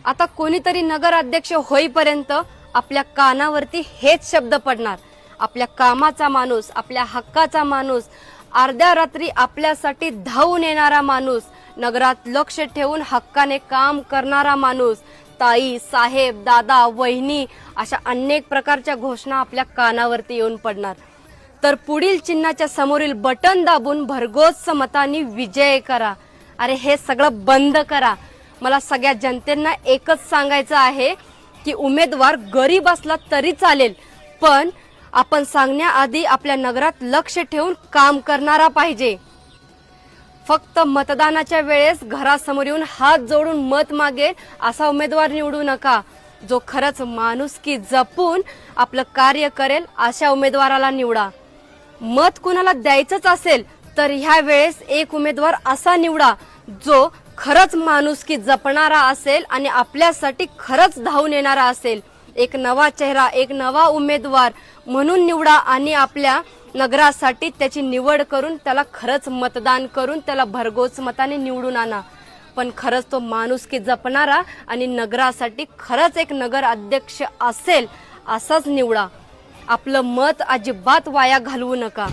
आता कोणीतरी नगराध्यक्ष होईपर्यंत आपल्या कानावरती हेच शब्द पडणार, आपल्या कामाचा माणूस, आपल्या हक्काचा माणूस, अर्ध्या रात्री आपल्यासाठी धावून येणारा माणूस, नगरात लक्ष ठेवून हक्काने काम करणारा माणूस, ताई, साहेब, दादा, वहिनी अशा अनेक प्रकारच्या घोषणा आपल्या कानावरती येऊन पडणार। तर पुढील चिन्हाच्या समोरील बटन दाबून भरघोस मतांनी विजय करा। अरे हे सगळं बंद करा। मला सगळ्या जनतेंना एकच सांगायचं आहे की उमेदवार गरीब असला तरी चालेल, पण आपण सांगण्याआधी आपल्या नगरात लक्ष ठेवून काम करणारा पाहिजे। फक्त मतदानाच्या वेळेस घरासमोर येऊन हात जोडून मत मागेल असा उमेदवार निवडू नका। जो खरंच माणुसकी जपून आपलं कार्य करेल अशा उमेदवाराला निवडा। मत कुणाला द्यायचंच असेल तर ह्या वेळेस एक उमेदवार असा निवडा जो खरंच माणुसकी जपणारा असेल आणि आपल्यासाठी खरंच धावून येणारा असेल। एक नवा चेहरा, एक नवा उमेदवार म्हणून निवडा आणि आपल्या नगरासाठी त्याची निवड करून त्याला खरंच मतदान करून त्याला भरघोस मताने निवडून आणा। पण खरंच तो माणुसकी जपणारा आणि नगरासाठी खरंच एक नगर अध्यक्ष असेल असाच निवडा। आपलं मत अजिबात वाया घालवू नका।